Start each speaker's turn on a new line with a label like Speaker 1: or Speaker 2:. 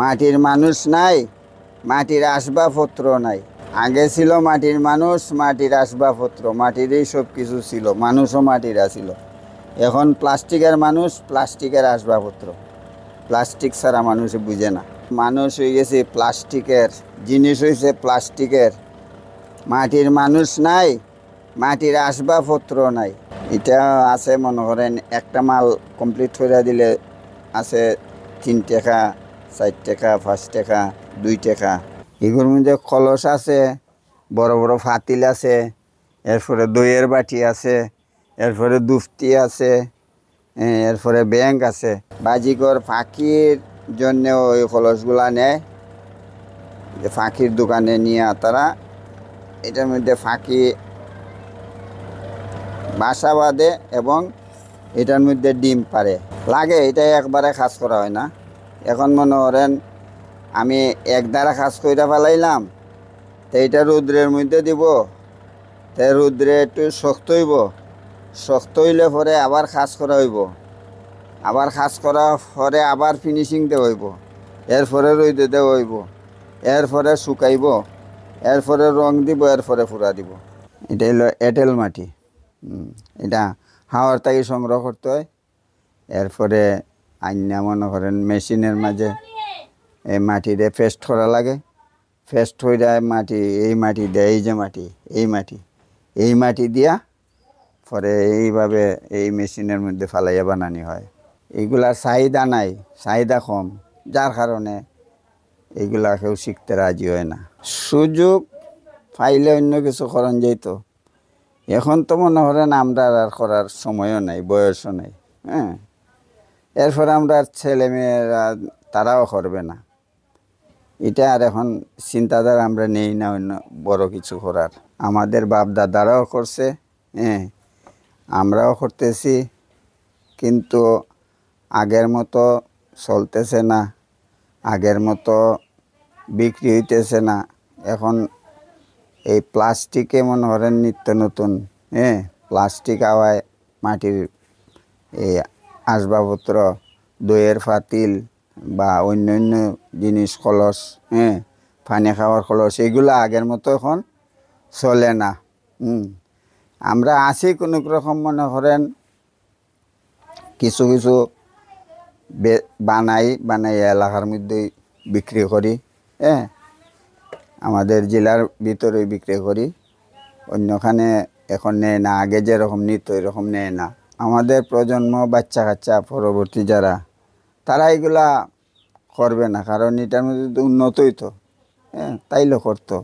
Speaker 1: মাটির মানুষ নাই, মাটির আসবাবপত্র নাই। আগে ছিল মাটির মানুষ, মাটির আসবাবপত্র, মাটিরই সব কিছু ছিল, মানুষও মাটিরা ছিল। এখন প্লাস্টিকের মানুষ, প্লাস্টিকের আসবাবপত্র। প্লাস্টিক ছাড়া মানুষ বুঝে না। মানুষ হয়ে গেছে প্লাস্টিকের, জিনিস হয়েছে প্লাস্টিকের। মাটির মানুষ নাই, মাটির আসবাবপত্র নাই। এটা আছে মনে করেন একটা মাল কমপ্লিট করে দিলে আছে 3 টাকা, 4 টাকা, 5 টাকা, 2 টাকা। এগুলোর মধ্যে কলস আছে, বড় বড় ফাতিল আছে, এরপরে দইয়ের বাটি আছে, এরপরে দুফতি আছে, এরপরে ব্যাংক আছে। বাজিকর ফাঁকির জন্য ওই কলসগুলা নেয়, ফাঁকির দোকানে নিয়ে তারা এটার মধ্যে ফাঁকি বাসা বাঁধে এবং এটার মধ্যে ডিম পারে লাগে। এটা একবারে কাজ করা হয় না। এখন মনে করেন আমি এক দ্বারা কাজ করে ফেলাইলাম, তো এটা রৌদ্রের মধ্যে দিব, তো রৌদ্রে একটু শক্ত হইব, শক্ত হইলে পরে আবার কাজ করা হইব, আবার কাজ করা পরে আবার ফিনিশিং দেওয়া হইব, এরপরে রৌদ্রে দেওয়া হইব, এরপরে শুকাইব, এরপরে রং দিব, এরপরে ফুরা দিব। এটা হলো এঁটেল মাটি। এটা হাওয়ার থেকে সংগ্রহ করতে হয়। এরপরে আইনা মনে করেন মেশিনের মাঝে এই মাটিরে পেস্ট করা লাগে। পেস্ট হয়ে যায় মাটি, এই মাটি দেয়, এই যে মাটি, এই মাটি দিয়া পরে এইভাবে এই মেশিনের মধ্যে ফালাইয়া বানানি হয়। এইগুলার চাহিদা নাই, চাহিদা কম, যার কারণে এইগুলা কেউ শিখতে রাজি হয় না। সুযোগ পাইলে অন্য কিছু করণ যেত। এখন তো মনে করেন আমরা আর করার সময়ও নাই, বয়সও নাই। এরপরে আমরা ছেলেমেয়েরা তারাও করবে না। এটা আর এখন চিন্তাধারা আমরা নেই না অন্য বড় কিছু করার। আমাদের বাপ দাদারাও করছে, আমরাও করতেছি, কিন্তু আগের মতো চলতেছে না, আগের মতো বিক্রি হইতেছে না। এখন এই প্লাস্টিকে মনে করেন নিত্য নতুন প্লাস্টিক আওয়ায় মাটির এই আসবাবপত্র, দইয়ের ফাতিল বা অন্যান্য জিনিস, কলস, পানি খাওয়ার কলস, এগুলো আগের মতো এখন চলে না। আমরা আছি কোনো রকম মনে করেন কিছু কিছু বানাই এলাকার মধ্যেই বিক্রি করি, আমাদের জেলার ভিতরে বিক্রি করি। অন্যখানে এখন নেয় না, আগে যেরকম নিত এরকম নেয় না। আমাদের প্রজন্ম, বাচ্চা কাচ্চা পরবর্তী যারা, তারা এগুলা করবে না, কারণ এটার মধ্যে উন্নতই তো, তাইলে করতো।